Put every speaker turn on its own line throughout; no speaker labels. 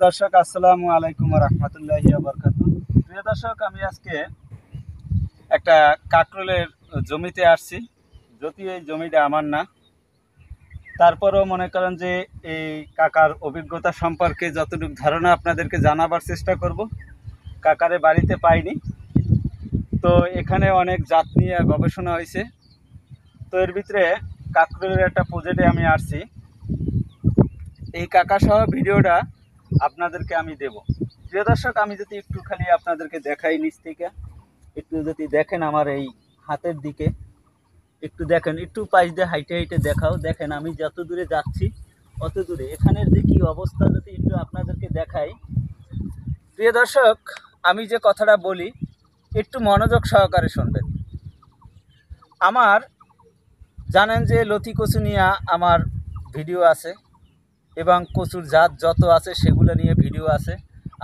দর্শক আসসালামু আলাইকুম রহমতুল্লাহি বারাকাতুহু। প্রিয় দর্শক, আমি আজকে একটা কাকরোলের জমিতে আসছি। যদি এই জমিটা আমার না, তারপরেও মনে করেন যে এই কাকার অভিজ্ঞতা সম্পর্কে যতটুকু ধারণা আপনাদেরকে জানাবার চেষ্টা করব। কাকারে বাড়িতে পাইনি, তো এখানে অনেক জাত নিয়ে গবেষণা হয়েছে। তো এর ভিতরে কাকরোলের একটা প্রজেক্টে আমি আসছি। এই কাকা সহ ভিডিওটা আপনাদেরকে আমি দেব। প্রিয় দর্শক, আমি যদি একটু খালি আপনাদেরকে দেখাই নিচ থেকে, একটু যদি দেখেন আমার এই হাতের দিকে, একটু দেখেন, একটু পাশ দিয়ে হাইটে হাইটে দেখাও। দেখেন আমি যত দূরে যাচ্ছি অত দূরে এখানের যে কী অবস্থা যদি একটু আপনাদেরকে দেখাই। প্রিয় দর্শক, আমি যে কথাটা বলি একটু মনোযোগ সহকারে শুনবেন। আমার জানেন যে লতি কচু নিয়ে আমার ভিডিও আছে এবং কচুর জাত যত আছে সেগুলো নিয়ে ভিডিও আছে।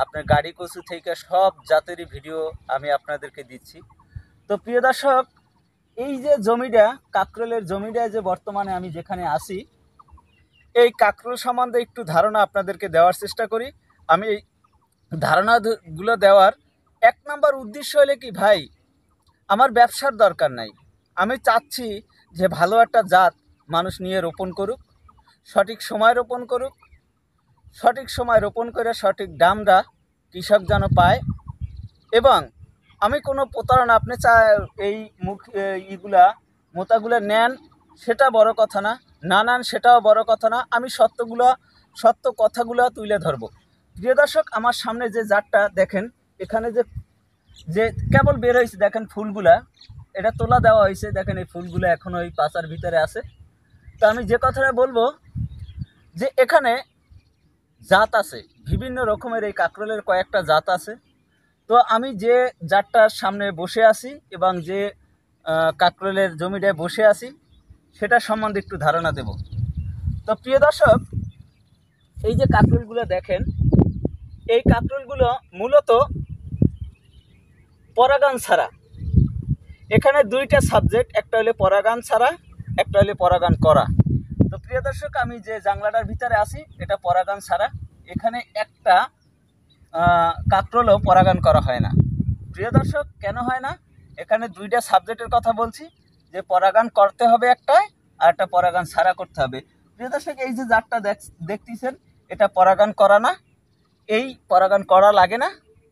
আপনার গাড়ি কচু থেকে সব জাতেরই ভিডিও আমি আপনাদেরকে দিচ্ছি। তো প্রিয় দর্শক, এই যে জমিটা, কাকরোলের জমিটা যে বর্তমানে আমি যেখানে আছি, এই কাকরোল সম্বন্ধে একটু ধারণা আপনাদেরকে দেওয়ার চেষ্টা করি। আমি এই ধারণাগুলো দেওয়ার এক নম্বর উদ্দেশ্য হলে কি ভাই, আমার ব্যবসার দরকার নাই। আমি চাচ্ছি যে ভালো একটা জাত মানুষ নিয়ে রোপণ করুক, সঠিক সময় রোপণ করুক, সঠিক সময় রোপণ করে সঠিক দামটা কৃষক যেন পায়। এবং আমি কোনো প্রতারণা, আপনি এই মোতাগুলো নেন সেটা বড় কথা না, না নেন সেটাও বড় কথা না। আমি সত্য কথাগুলো তুলে ধরবো। প্রিয় দর্শক, আমার সামনে যে জাতটা দেখেন, এখানে যে যে কেবল বের হয়েছে দেখেন ফুলগুলা, এটা তোলা দেওয়া হয়েছে। দেখেন এই ফুলগুলো এখনও ওই পাতার ভিতরে আছে। তো আমি যে কথাটা বলবো যে এখানে জাত আছে বিভিন্ন রকমের, এই কাকরোলের কয়েকটা জাত আছে। তো আমি যে জাতটার সামনে বসে আছি এবং যে কাকরোলের জমিটায় বসে আছি সেটার সম্বন্ধে একটু ধারণা দেব। তো প্রিয় দর্শক, এই যে কাকরোলগুলো দেখেন, এই কাকরোলগুলো মূলত পরাগান ছাড়া। এখানে দুইটা সাবজেক্ট, একটা হলে পরাগান ছাড়া, একটা হলে পরাগান করা। তো প্রিয় দর্শক, আমি যে জাংলাটার ভিতরে আছি এটা পরাগান ছাড়া। এখানে একটা কাকরোলও পরাগান করা হয় না। প্রিয় দর্শক, কেন হয় না? এখানে দুইটা সাবজেক্টের কথা বলছি, যে পরাগান করতে হবে একটাই, আর একটা পরাগান ছাড়া করতে হবে। প্রিয় দর্শক, এই যে জাতটা দেখতেছেন, এটা পরাগান করা না, এই পরাগান করা লাগে না,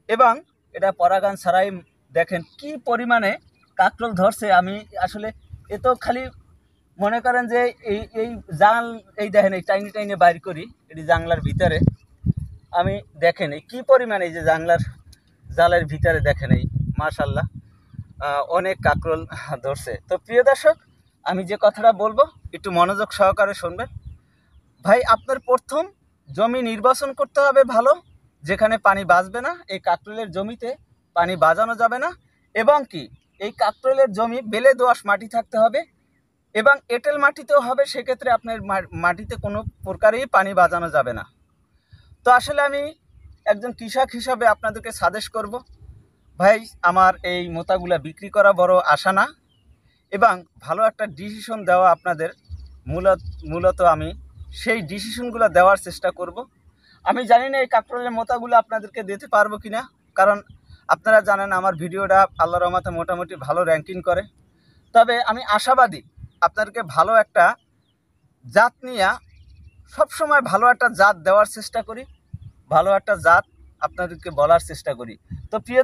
এবং এটা পরাগান ছাড়াই দেখেন কি পরিমাণে কাকরোল ধরছে। আমি আসলে এ তো খালি মনে করেন যে এই জাল, এই দেখেন এই টাইনে টাইনে বাইর করি এটি জাংলার ভিতরে। আমি দেখেন এই কী পরিমাণে, এই যে জালের ভিতরে দেখেন এই মাশাল্লাহ অনেক কাকরোল ধরছে। তো প্রিয় দর্শক, আমি যে কথাটা বলবো একটু মনোযোগ সহকারে শুনবেন। ভাই, আপনার প্রথম জমি নির্বাচন করতে হবে ভালো, যেখানে পানি বাঁচবে না। এই কাকরোলের জমিতে পানি বাজানো যাবে না, এবং কি এই কাকরোলের জমি বেলে দোআঁশ মাটি থাকতে হবে, এবং এঁটেল মাটিতেও হবে। সেক্ষেত্রে আপনার মাটিতে কোনো প্রকারেই পানি বাজানো যাবে না। তো আসলে আমি একজন কৃষক হিসাবে আপনাদেরকে সাজেস্ট করব, ভাই আমার এই মোতাগুলা বিক্রি করা বড় আশা না, এবং ভালো একটা ডিসিশন দেওয়া আপনাদের মূলত আমি সেই ডিসিশনগুলো দেওয়ার চেষ্টা করব। আমি জানি না এই কাকরোলের মোতাগুলো আপনাদেরকে দিতে পারবো কি না, কারণ আপনারা জানেন আমার ভিডিওটা আল্লাহর রহমতে মোটামুটি ভালো র্যাঙ্কিং করে। তবে আমি আশাবাদী আপনাদেরকে ভালো একটা জাত নিয়ে সবসময় ভালো একটা জাত দেওয়ার চেষ্টা করি, ভালো একটা জাত আপনাদেরকে বলার চেষ্টা করি। তো প্রিয়